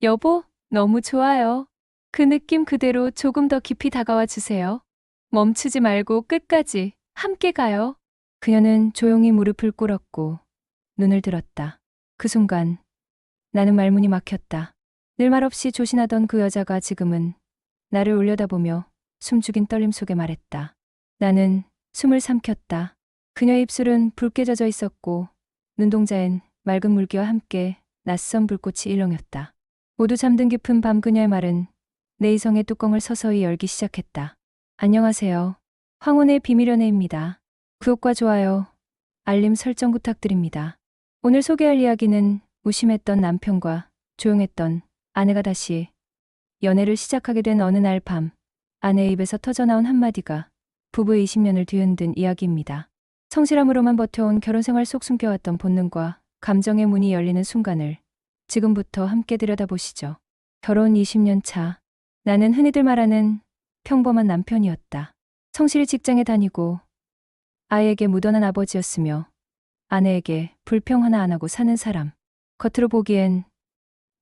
여보, 너무 좋아요. 그 느낌 그대로 조금 더 깊이 다가와 주세요. 멈추지 말고 끝까지 함께 가요. 그녀는 조용히 무릎을 꿇었고 눈을 들었다. 그 순간 나는 말문이 막혔다. 늘 말없이 조신하던 그 여자가 지금은 나를 올려다보며 숨죽인 떨림 속에 말했다. 나는 숨을 삼켰다. 그녀의 입술은 붉게 젖어 있었고 눈동자엔 맑은 물기와 함께 낯선 불꽃이 일렁였다. 모두 잠든 깊은 밤 그녀의 말은 내 이성의 뚜껑을 서서히 열기 시작했다. 안녕하세요. 황혼의 비밀 연애입니다. 구독과 좋아요, 알림 설정 부탁드립니다. 오늘 소개할 이야기는 무심했던 남편과 조용했던 아내가 다시 연애를 시작하게 된 어느 날 밤, 아내의 입에서 터져나온 한마디가 부부의 20년을 뒤흔든 이야기입니다. 성실함으로만 버텨온 결혼생활 속 숨겨왔던 본능과 감정의 문이 열리는 순간을 지금부터 함께 들여다보시죠. 결혼 20년 차, 나는 흔히들 말하는 평범한 남편이었다. 성실히 직장에 다니고 아이에게 무던한 아버지였으며 아내에게 불평 하나 안 하고 사는 사람. 겉으로 보기엔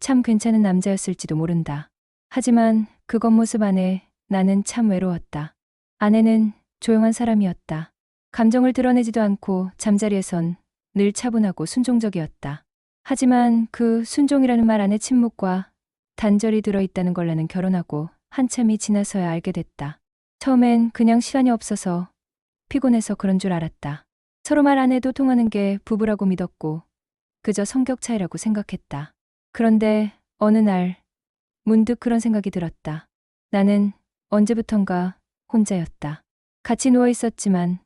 참 괜찮은 남자였을지도 모른다. 하지만 그 겉모습 안에 나는 참 외로웠다. 아내는 조용한 사람이었다. 감정을 드러내지도 않고 잠자리에선 늘 차분하고 순종적이었다. 하지만 그 순종이라는 말 안에 침묵과 단절이 들어있다는 걸 나는 결혼하고 한참이 지나서야 알게 됐다. 처음엔 그냥 시간이 없어서 피곤해서 그런 줄 알았다. 서로 말 안 해도 통하는 게 부부라고 믿었고 그저 성격 차이라고 생각했다. 그런데 어느 날 문득 그런 생각이 들었다. 나는 언제부턴가 혼자였다. 같이 누워 있었지만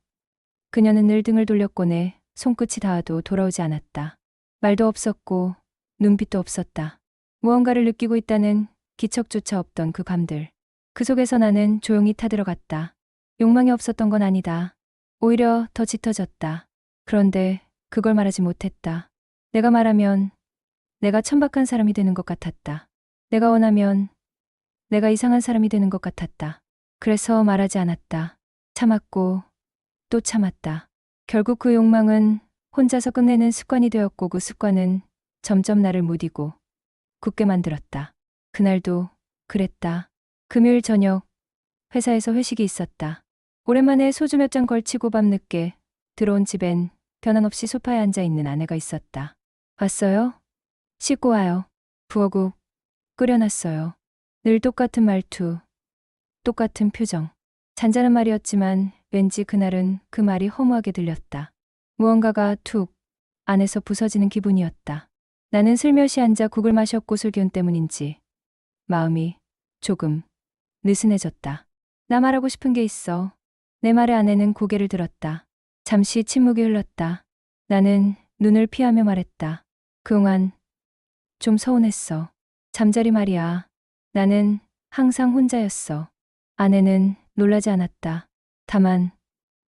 그녀는 늘 등을 돌렸고 내 손끝이 닿아도 돌아오지 않았다. 말도 없었고 눈빛도 없었다. 무언가를 느끼고 있다는 기척조차 없던 그 밤들. 그 속에서 나는 조용히 타들어갔다. 욕망이 없었던 건 아니다. 오히려 더 짙어졌다. 그런데 그걸 말하지 못했다. 내가 말하면 내가 천박한 사람이 되는 것 같았다. 내가 원하면 내가 이상한 사람이 되는 것 같았다. 그래서 말하지 않았다. 참았고 또 참았다. 결국 그 욕망은 혼자서 끝내는 습관이 되었고 그 습관은 점점 나를 무디고 굳게 만들었다. 그날도 그랬다. 금요일 저녁 회사에서 회식이 있었다. 오랜만에 소주 몇 잔 걸치고 밤늦게 들어온 집엔 변함없이 소파에 앉아있는 아내가 있었다. 왔어요? 씻고 와요. 부엌국 끓여놨어요. 늘 똑같은 말투, 똑같은 표정. 잔잔한 말이었지만 왠지 그날은 그 말이 허무하게 들렸다. 무언가가 툭 안에서 부서지는 기분이었다. 나는 슬며시 앉아 국을 마셨고 술기운 때문인지 마음이 조금 느슨해졌다. 나 말하고 싶은 게 있어. 내 말에 아내는 고개를 들었다. 잠시 침묵이 흘렀다. 나는 눈을 피하며 말했다. 그동안 좀 서운했어. 잠자리 말이야. 나는 항상 혼자였어. 아내는 놀라지 않았다. 다만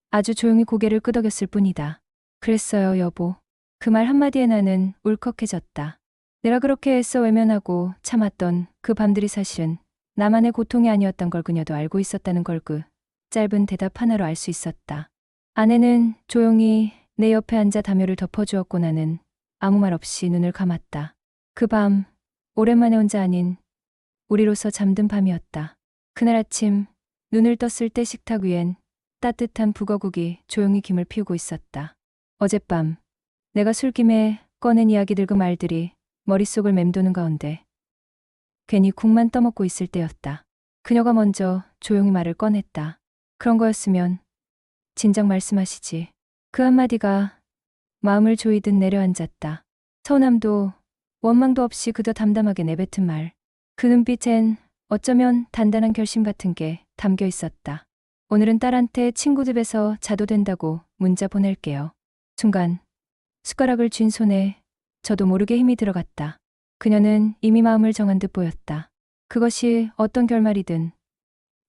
아주 조용히 고개를 끄덕였을 뿐이다. 그랬어요, 여보. 그 말 한마디에 나는 울컥해졌다. 내가 그렇게 애써 외면하고 참았던 그 밤들이 사실은 나만의 고통이 아니었던 걸 그녀도 알고 있었다는 걸 그 짧은 대답 하나로 알 수 있었다. 아내는 조용히 내 옆에 앉아 담요를 덮어주었고 나는 아무 말 없이 눈을 감았다. 그 밤, 오랜만에 혼자 아닌 우리로서 잠든 밤이었다. 그날 아침 눈을 떴을 때 식탁 위엔 따뜻한 북어국이 조용히 김을 피우고 있었다. 어젯밤 내가 술김에 꺼낸 이야기들 그 말들이 머릿속을 맴도는 가운데 괜히 국만 떠먹고 있을 때였다. 그녀가 먼저 조용히 말을 꺼냈다. 그런 거였으면 진작 말씀하시지. 그 한마디가 마음을 조이듯 내려앉았다. 서운함도 원망도 없이 그저 담담하게 내뱉은 말. 그 눈빛엔 어쩌면 단단한 결심 같은 게 담겨 있었다. 오늘은 딸한테 친구 집에서 자도 된다고 문자 보낼게요. 순간 숟가락을 쥔 손에 저도 모르게 힘이 들어갔다. 그녀는 이미 마음을 정한 듯 보였다. 그것이 어떤 결말이든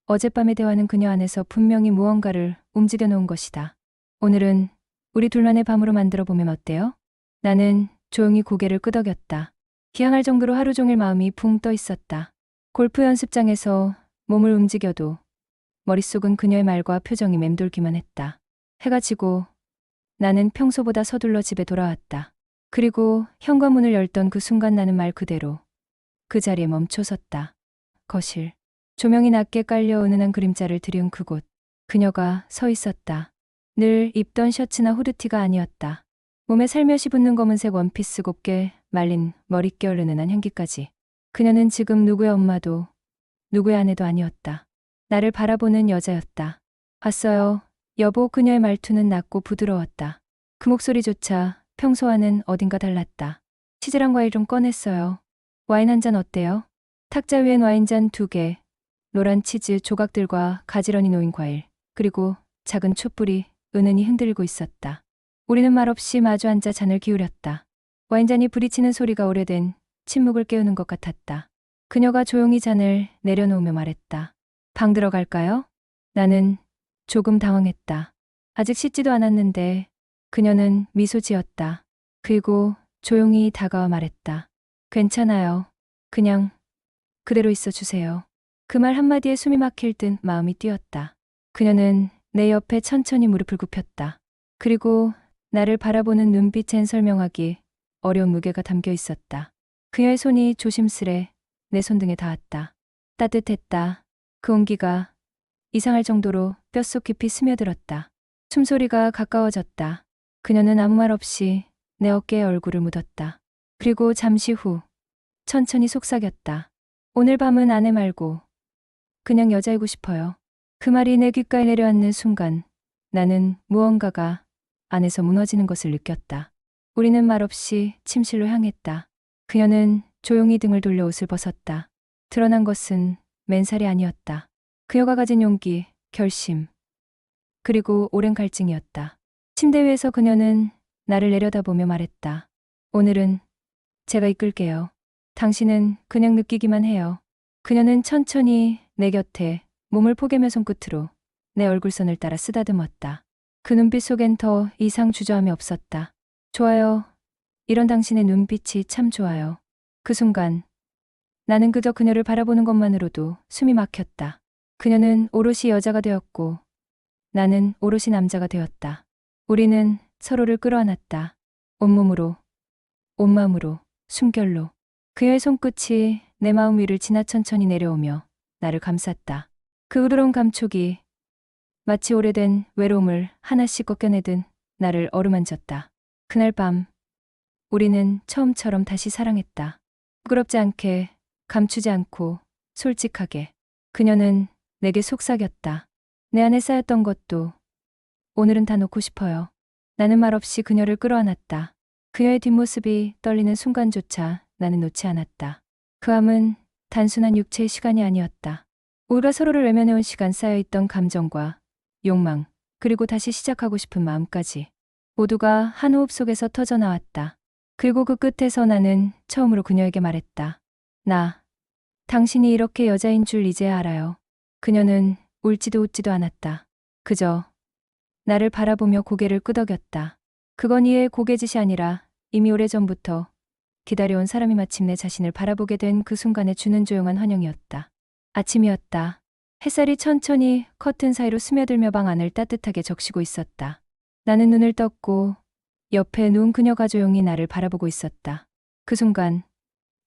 어젯밤의 대화는 그녀 안에서 분명히 무언가를 움직여 놓은 것이다. 오늘은 우리 둘만의 밤으로 만들어 보면 어때요? 나는 조용히 고개를 끄덕였다. 기항할 정도로 하루 종일 마음이 붕 떠 있었다. 골프 연습장에서 몸을 움직여도 머릿속은 그녀의 말과 표정이 맴돌기만 했다. 해가 지고 나는 평소보다 서둘러 집에 돌아왔다. 그리고 현관문을 열던 그 순간 나는 말 그대로 그 자리에 멈춰섰다. 거실. 조명이 낮게 깔려 은은한 그림자를 들이운 그곳. 그녀가 서 있었다. 늘 입던 셔츠나 후드티가 아니었다. 몸에 살며시 붙는 검은색 원피스 곱게 말린 머릿결 은은한 향기까지. 그녀는 지금 누구의 엄마도 누구의 아내도 아니었다. 나를 바라보는 여자였다. 왔어요. 여보. 그녀의 말투는 낮고 부드러웠다. 그 목소리조차 평소와는 어딘가 달랐다. 치즈랑 과일 좀 꺼냈어요. 와인 한 잔 어때요? 탁자 위엔 와인잔 2개, 노란 치즈 조각들과 가지런히 놓인 과일, 그리고 작은 촛불이 은은히 흔들고 있었다. 우리는 말없이 마주 앉아 잔을 기울였다. 와인잔이 부딪히는 소리가 오래된 침묵을 깨우는 것 같았다. 그녀가 조용히 잔을 내려놓으며 말했다. 방 들어갈까요? 나는 조금 당황했다. 아직 씻지도 않았는데. 그녀는 미소 지었다. 그리고 조용히 다가와 말했다. 괜찮아요. 그냥 그대로 있어 주세요. 그 말 한마디에 숨이 막힐 듯 마음이 뛰었다. 그녀는 내 옆에 천천히 무릎을 굽혔다. 그리고 나를 바라보는 눈빛엔 설명하기 어려운 무게가 담겨 있었다. 그녀의 손이 조심스레 내 손등에 닿았다. 따뜻했다. 그 온기가 이상할 정도로 뼛속 깊이 스며들었다. 숨소리가 가까워졌다. 그녀는 아무 말 없이 내 어깨에 얼굴을 묻었다. 그리고 잠시 후 천천히 속삭였다. 오늘 밤은 아내 말고 그냥 여자이고 싶어요. 그 말이 내 귓가에 내려앉는 순간 나는 무언가가 안에서 무너지는 것을 느꼈다. 우리는 말없이 침실로 향했다. 그녀는 조용히 등을 돌려 옷을 벗었다. 드러난 것은 맨살이 아니었다. 그녀가 가진 용기, 결심, 그리고 오랜 갈증이었다. 침대 위에서 그녀는 나를 내려다보며 말했다. 오늘은 제가 이끌게요. 당신은 그냥 느끼기만 해요. 그녀는 천천히 내 곁에 몸을 포개며 손끝으로 내 얼굴선을 따라 쓰다듬었다. 그 눈빛 속엔 더 이상 주저함이 없었다. 좋아요. 이런 당신의 눈빛이 참 좋아요. 그 순간 나는 그저 그녀를 바라보는 것만으로도 숨이 막혔다. 그녀는 오롯이 여자가 되었고 나는 오롯이 남자가 되었다. 우리는 서로를 끌어안았다. 온몸으로, 온마음으로, 숨결로. 그녀의 손끝이 내 마음 위를 지나 천천히 내려오며 나를 감쌌다. 그 부드러운 감촉이 마치 오래된 외로움을 하나씩 꺾여내듯 나를 어루만졌다. 그날 밤 우리는 처음처럼 다시 사랑했다. 부끄럽지 않게, 감추지 않고, 솔직하게. 그녀는 내게 속삭였다. 내 안에 쌓였던 것도 오늘은 다 놓고 싶어요. 나는 말없이 그녀를 끌어안았다. 그녀의 뒷모습이 떨리는 순간조차 나는 놓지 않았다. 그 밤은 단순한 육체의 시간이 아니었다. 우리가 서로를 외면해온 시간 쌓여있던 감정과 욕망, 그리고 다시 시작하고 싶은 마음까지 모두가 한 호흡 속에서 터져나왔다. 그리고 그 끝에서 나는 처음으로 그녀에게 말했다. 당신이 이렇게 여자인 줄 이제야 알아요. 그녀는 울지도 웃지도 않았다. 그저 나를 바라보며 고개를 끄덕였다. 그건 이의 고개짓이 아니라 이미 오래전부터 기다려온 사람이 마침내 자신을 바라보게 된 그 순간에 주는 조용한 환영이었다. 아침이었다. 햇살이 천천히 커튼 사이로 스며들며 방 안을 따뜻하게 적시고 있었다. 나는 눈을 떴고 옆에 누운 그녀가 조용히 나를 바라보고 있었다. 그 순간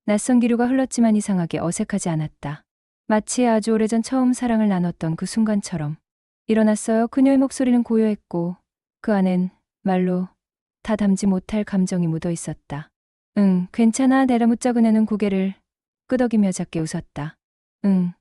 낯선 기류가 흘렀지만 이상하게 어색하지 않았다. 마치 아주 오래전 처음 사랑을 나눴던 그 순간처럼. 일어났어요. 그녀의 목소리는 고요했고 그 안엔 말로 다 담지 못할 감정이 묻어 있었다. 응, 괜찮아. 내려묻자. 그녀는 고개를 끄덕이며 작게 웃었다. 응,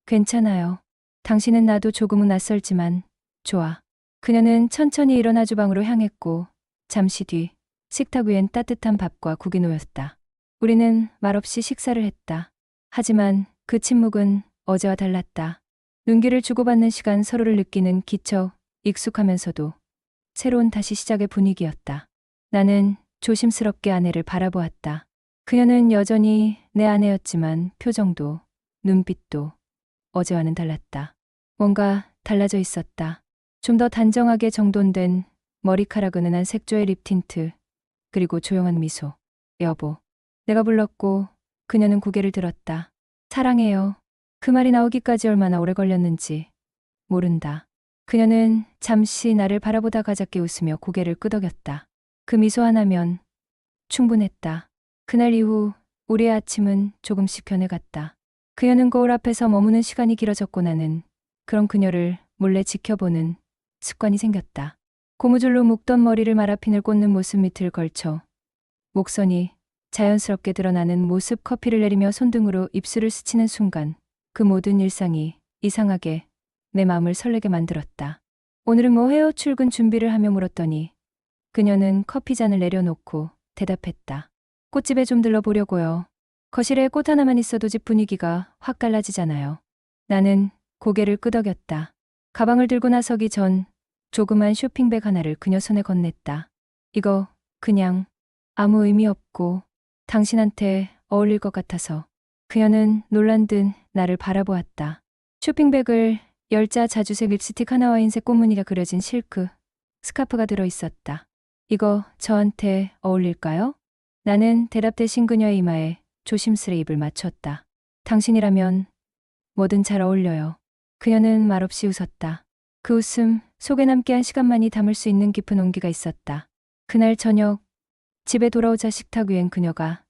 괜찮아요. 당신은 나도 조금은 낯설지만 좋아. 그녀는 천천히 일어나 주방으로 향했고 잠시 뒤 식탁 위엔 따뜻한 밥과 국이 놓였다. 우리는 말없이 식사를 했다. 하지만 그 침묵은 어제와 달랐다. 눈길을 주고받는 시간, 서로를 느끼는 기척, 익숙하면서도 새로운 다시 시작의 분위기였다. 나는 조심스럽게 아내를 바라보았다. 그녀는 여전히 내 아내였지만 표정도 눈빛도 어제와는 달랐다. 뭔가 달라져 있었다. 좀 더 단정하게 정돈된 머리카락, 은은한 색조의 립 틴트, 그리고 조용한 미소. 여보. 내가 불렀고 그녀는 고개를 들었다. 사랑해요. 그 말이 나오기까지 얼마나 오래 걸렸는지 모른다. 그녀는 잠시 나를 바라보다 가볍게 웃으며 고개를 끄덕였다. 그 미소 하나면 충분했다. 그날 이후 우리의 아침은 조금씩 변해갔다. 그녀는 거울 앞에서 머무는 시간이 길어졌고 나는 그런 그녀를 몰래 지켜보는 습관이 생겼다. 고무줄로 묶던 머리를 마라핀을 꽂는 모습 밑을 걸쳐 목선이 자연스럽게 드러나는 모습, 커피를 내리며 손등으로 입술을 스치는 순간 그 모든 일상이 이상하게 내 마음을 설레게 만들었다. 오늘은 뭐 해요? 출근 준비를 하며 물었더니 그녀는 커피잔을 내려놓고 대답했다. 꽃집에 좀 들러보려고요. 거실에 꽃 하나만 있어도 집 분위기가 확 달라지잖아요. 나는 고개를 끄덕였다. 가방을 들고 나서기 전 조그만 쇼핑백 하나를 그녀 손에 건넸다. 이거 그냥 아무 의미 없고 당신한테 어울릴 것 같아서. 그녀는 놀란 듯 나를 바라보았다. 쇼핑백을 열자 자주색 립스틱 하나와 흰색 꽃무늬가 그려진 실크 스카프가 들어있었다. 이거 저한테 어울릴까요? 나는 대답 대신 그녀의 이마에 조심스레 입을 맞췄다. 당신이라면 뭐든 잘 어울려요. 그녀는 말없이 웃었다. 그 웃음 속에 남게 시간만이 담을 수 있는 깊은 온기가 있었다. 그날 저녁 집에 돌아오자 식탁 위엔 그녀가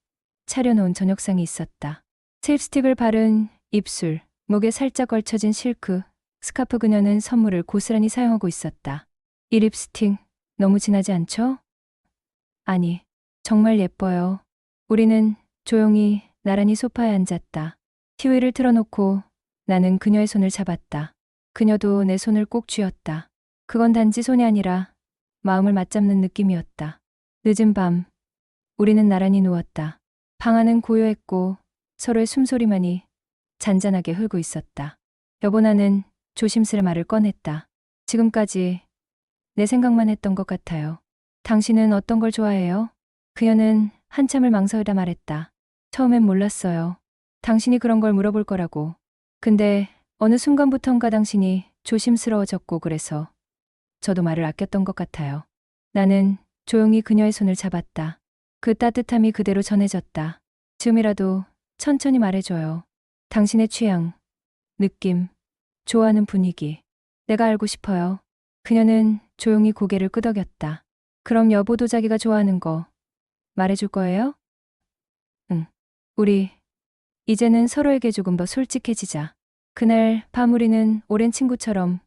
차려놓은 저녁상이 있었다. 립스틱을 바른 입술, 목에 살짝 걸쳐진 실크 스카프. 그녀는 선물을 고스란히 사용하고 있었다. 이 립스틱 너무 진하지 않죠? 아니, 정말 예뻐요. 우리는 조용히 나란히 소파에 앉았다. TV를 틀어놓고 나는 그녀의 손을 잡았다. 그녀도 내 손을 꼭 쥐었다. 그건 단지 손이 아니라 마음을 맞잡는 느낌이었다. 늦은 밤, 우리는 나란히 누웠다. 방 안은 고요했고 서로의 숨소리만이 잔잔하게 흐르고 있었다. 여보, 나는 조심스레 말을 꺼냈다. 지금까지 내 생각만 했던 것 같아요. 당신은 어떤 걸 좋아해요? 그녀는 한참을 망설이다 말했다. 처음엔 몰랐어요. 당신이 그런 걸 물어볼 거라고. 근데 어느 순간부턴가 당신이 조심스러워졌고 그래서 저도 말을 아꼈던 것 같아요. 나는 조용히 그녀의 손을 잡았다. 그 따뜻함이 그대로 전해졌다. 지금이라도 천천히 말해줘요. 당신의 취향, 느낌, 좋아하는 분위기. 내가 알고 싶어요. 그녀는 조용히 고개를 끄덕였다. 그럼 여보도 자기가 좋아하는 거 말해줄 거예요? 응. 우리 이제는 서로에게 조금 더 솔직해지자. 그날 밤 우리는 오랜 친구처럼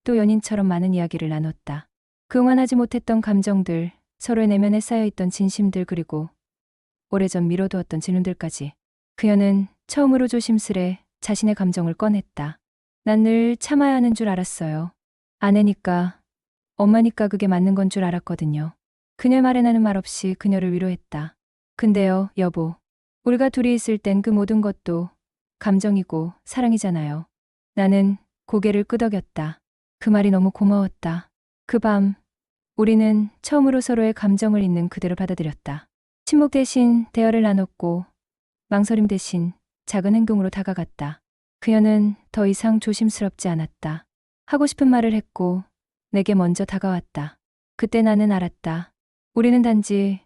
또 연인처럼 많은 이야기를 나눴다. 그동안하지 못했던 감정들, 서로의 내면에 쌓여있던 진심들, 그리고 오래전 미뤄두었던 질문들까지. 그녀는 처음으로 조심스레 자신의 감정을 꺼냈다. 난 늘 참아야 하는 줄 알았어요. 아내니까, 엄마니까 그게 맞는 건 줄 알았거든요. 그녀의 말에 나는 말없이 그녀를 위로했다. 근데요, 여보. 우리가 둘이 있을 땐 그 모든 것도 감정이고 사랑이잖아요. 나는 고개를 끄덕였다. 그 말이 너무 고마웠다. 그 밤, 우리는 처음으로 서로의 감정을 있는 그대로 받아들였다. 침묵 대신 대화를 나눴고, 망설임 대신 작은 행동으로 다가갔다. 그녀는 더 이상 조심스럽지 않았다. 하고 싶은 말을 했고, 내게 먼저 다가왔다. 그때 나는 알았다. 우리는 단지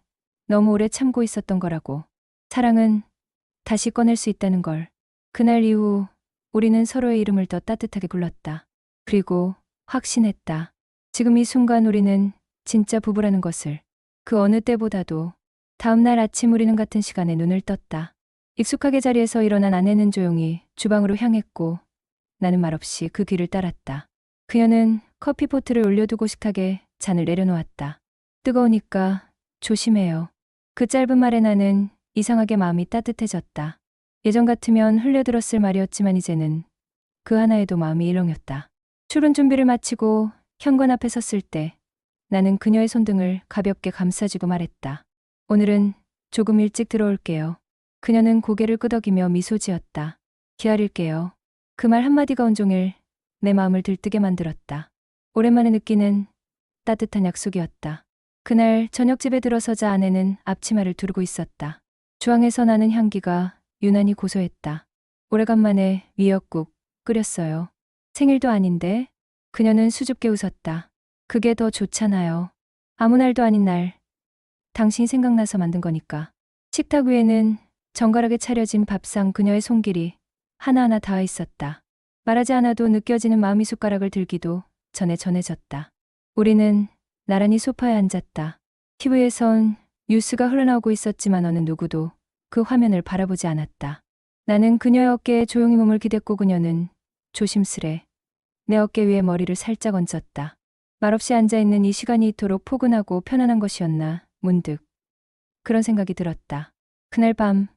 너무 오래 참고 있었던 거라고. 사랑은 다시 꺼낼 수 있다는 걸. 그날 이후 우리는 서로의 이름을 더 따뜻하게 불렀다. 그리고 확신했다. 지금 이 순간 우리는 진짜 부부라는 것을. 그 어느 때보다도. 다음 날 아침 우리는 같은 시간에 눈을 떴다. 익숙하게 자리에서 일어난 아내는 조용히 주방으로 향했고 나는 말없이 그 뒤를 따랐다. 그녀는 커피포트를 올려두고 식탁에 잔을 내려놓았다. 뜨거우니까 조심해요. 그 짧은 말에 나는 이상하게 마음이 따뜻해졌다. 예전 같으면 흘려들었을 말이었지만 이제는 그 하나에도 마음이 일렁였다. 출근 준비를 마치고 현관 앞에 섰을 때 나는 그녀의 손등을 가볍게 감싸주고 말했다. 오늘은 조금 일찍 들어올게요. 그녀는 고개를 끄덕이며 미소 지었다. 기다릴게요. 그 말 한마디가 온종일 내 마음을 들뜨게 만들었다. 오랜만에 느끼는 따뜻한 약속이었다. 그날 저녁 집에 들어서자 아내는 앞치마를 두르고 있었다. 주방에서 나는 향기가 유난히 고소했다. 오래간만에 미역국 끓였어요. 생일도 아닌데. 그녀는 수줍게 웃었다. 그게 더 좋잖아요. 아무 날도 아닌 날 당신이 생각나서 만든 거니까. 식탁 위에는 정갈하게 차려진 밥상, 그녀의 손길이 하나하나 닿아 있었다. 말하지 않아도 느껴지는 마음이 숟가락을 들기도 전에 전해졌다. 우리는 나란히 소파에 앉았다. TV에선 뉴스가 흘러나오고 있었지만 어느 누구도 그 화면을 바라보지 않았다. 나는 그녀의 어깨에 조용히 몸을 기댔고 그녀는 조심스레 내 어깨 위에 머리를 살짝 얹었다. 말없이 앉아있는 이 시간이 이토록 포근하고 편안한 것이었나 문득 그런 생각이 들었다. 그날 밤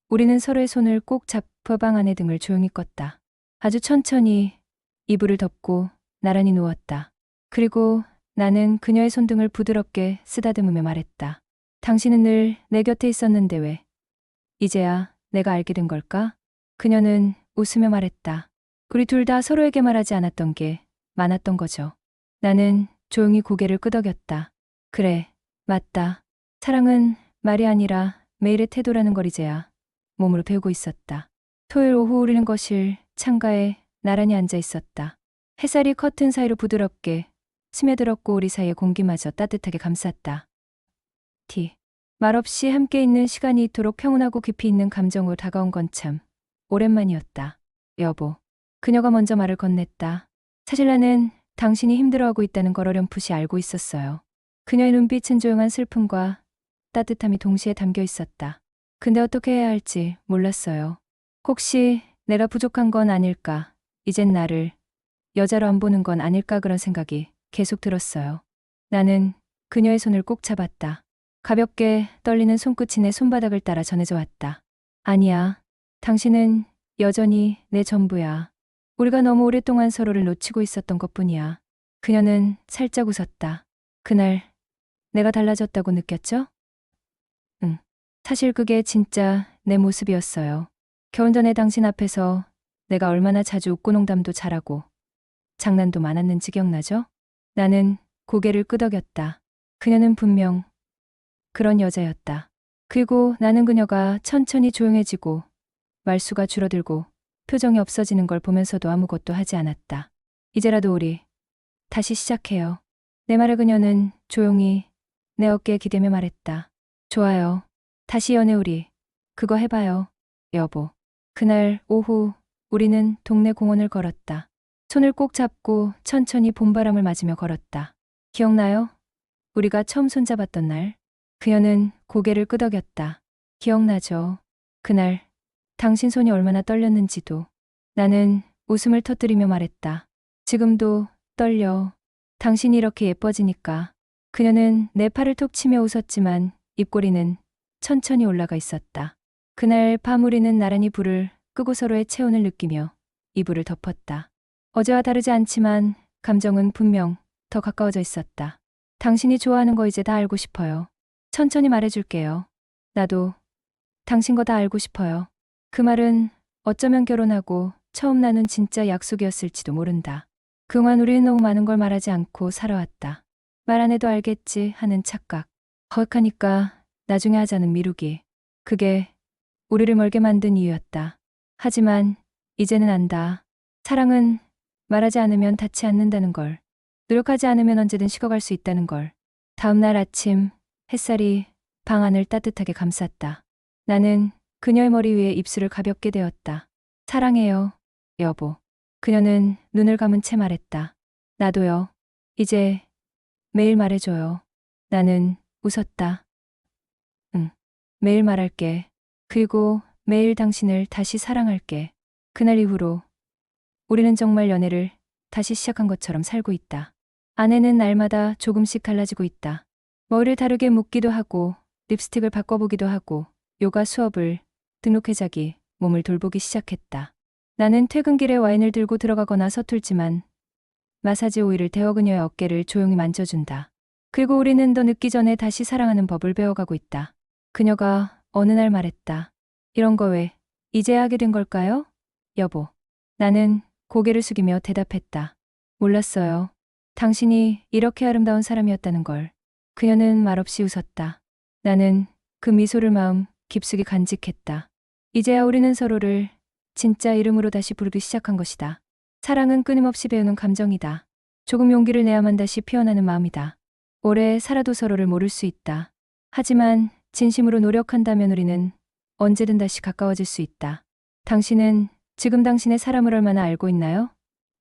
우리는 서로의 손을 꼭 잡고 방 안의 등을 조용히 껐다. 아주 천천히 이불을 덮고 나란히 누웠다. 그리고 나는 그녀의 손등을 부드럽게 쓰다듬으며 말했다. 당신은 늘 내 곁에 있었는데 왜 이제야 내가 알게 된 걸까? 그녀는 웃으며 말했다. 우리 둘 다 서로에게 말하지 않았던 게 많았던 거죠. 나는 조용히 고개를 끄덕였다. 그래, 맞다. 사랑은 말이 아니라 매일의 태도라는 걸 이제야 몸으로 배우고 있었다. 토요일 오후 우리는 거실 창가에 나란히 앉아 있었다. 햇살이 커튼 사이로 부드럽게 스며들었고 우리 사이의 공기마저 따뜻하게 감쌌다. 말없이 함께 있는 시간이 이토록 평온하고 깊이 있는 감정으로 다가온 건 참 오랜만이었다. 여보. 그녀가 먼저 말을 건넸다. 사실 나는 당신이 힘들어하고 있다는 걸 어렴풋이 알고 있었어요. 그녀의 눈빛은 조용한 슬픔과 따뜻함이 동시에 담겨 있었다. 근데 어떻게 해야 할지 몰랐어요. 혹시 내가 부족한 건 아닐까? 이젠 나를 여자로 안 보는 건 아닐까 그런 생각이 계속 들었어요. 나는 그녀의 손을 꼭 잡았다. 가볍게 떨리는 손끝이 내 손바닥을 따라 전해져 왔다. 아니야. 당신은 여전히 내 전부야. 우리가 너무 오랫동안 서로를 놓치고 있었던 것뿐이야. 그녀는 살짝 웃었다. 그날 내가 달라졌다고 느꼈죠? 응. 사실 그게 진짜 내 모습이었어요. 결혼 전에 당신 앞에서 내가 얼마나 자주 웃고 농담도 잘하고 장난도 많았는지 기억나죠? 나는 고개를 끄덕였다. 그녀는 분명 그런 여자였다. 그리고 나는 그녀가 천천히 조용해지고 말수가 줄어들고 표정이 없어지는 걸 보면서도 아무것도 하지 않았다. 이제라도 우리 다시 시작해요. 내 말에 그녀는 조용히 내 어깨에 기대며 말했다. 좋아요. 다시 연애 우리 그거 해봐요. 여보. 그날 오후 우리는 동네 공원을 걸었다. 손을 꼭 잡고 천천히 봄바람을 맞으며 걸었다. 기억나요? 우리가 처음 손잡았던 날. 그녀는 고개를 끄덕였다. 기억나죠. 그날 당신 손이 얼마나 떨렸는지도. 나는 웃음을 터뜨리며 말했다. 지금도 떨려. 당신이 이렇게 예뻐지니까. 그녀는 내 팔을 톡 치며 웃었지만 입꼬리는 천천히 올라가 있었다. 그날 밤 우리는 나란히 불을 끄고 서로의 체온을 느끼며 이불을 덮었다. 어제와 다르지 않지만 감정은 분명 더 가까워져 있었다. 당신이 좋아하는 거 이제 다 알고 싶어요. 천천히 말해줄게요. 나도 당신 거 다 알고 싶어요. 그 말은 어쩌면 결혼하고 처음 나눈 진짜 약속이었을지도 모른다. 그동안 우리는 너무 많은 걸 말하지 않고 살아왔다. 말 안 해도 알겠지 하는 착각. 허약하니까 나중에 하자는 미루기. 그게 우리를 멀게 만든 이유였다. 하지만 이제는 안다. 사랑은 말하지 않으면 닿지 않는다는 걸. 노력하지 않으면 언제든 식어갈 수 있다는 걸. 다음 날 아침 햇살이 방 안을 따뜻하게 감쌌다. 나는 그녀의 머리 위에 입술을 가볍게 대었다. 사랑해요, 여보. 그녀는 눈을 감은 채 말했다. 나도요. 이제 매일 말해줘요. 나는 웃었다. 응. 매일 말할게. 그리고 매일 당신을 다시 사랑할게. 그날 이후로 우리는 정말 연애를 다시 시작한 것처럼 살고 있다. 아내는 날마다 조금씩 달라지고 있다. 머리를 다르게 묶기도 하고 립스틱을 바꿔보기도 하고 요가 수업을 등록해 자기 몸을 돌보기 시작했다. 나는 퇴근길에 와인을 들고 들어가거나 서툴지만 마사지 오일을 데워 그녀의 어깨를 조용히 만져준다. 그리고 우리는 더 늦기 전에 다시 사랑하는 법을 배워가고 있다. 그녀가 어느 날 말했다. 이런 거 왜 이제야 하게 된 걸까요? 여보. 나는 고개를 숙이며 대답했다. 몰랐어요. 당신이 이렇게 아름다운 사람이었다는 걸. 그녀는 말없이 웃었다. 나는 그 미소를 마음 깊숙이 간직했다. 이제야 우리는 서로를 진짜 이름으로 다시 부르기 시작한 것이다. 사랑은 끊임없이 배우는 감정이다. 조금 용기를 내야만 다시 피어나는 마음이다. 오래 살아도 서로를 모를 수 있다. 하지만 진심으로 노력한다면 우리는 언제든 다시 가까워질 수 있다. 당신은 지금 당신의 사람을 얼마나 알고 있나요?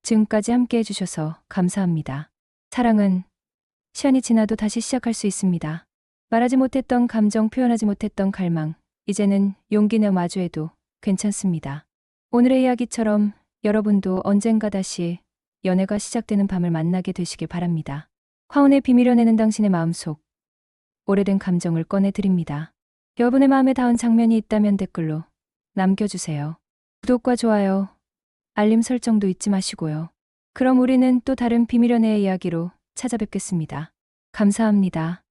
지금까지 함께 해주셔서 감사합니다. 사랑은 시간이 지나도 다시 시작할 수 있습니다. 말하지 못했던 감정, 표현하지 못했던 갈망, 이제는 용기 내 마주해도 괜찮습니다. 오늘의 이야기처럼 여러분도 언젠가 다시 연애가 시작되는 밤을 만나게 되시길 바랍니다. 화운의 비밀여내는 당신의 마음속 오래된 감정을 꺼내드립니다. 여러분의 마음에 닿은 장면이 있다면 댓글로 남겨주세요. 구독과 좋아요, 알림 설정도 잊지 마시고요. 그럼 우리는 또 다른 비밀연애의 이야기로 찾아뵙겠습니다. 감사합니다.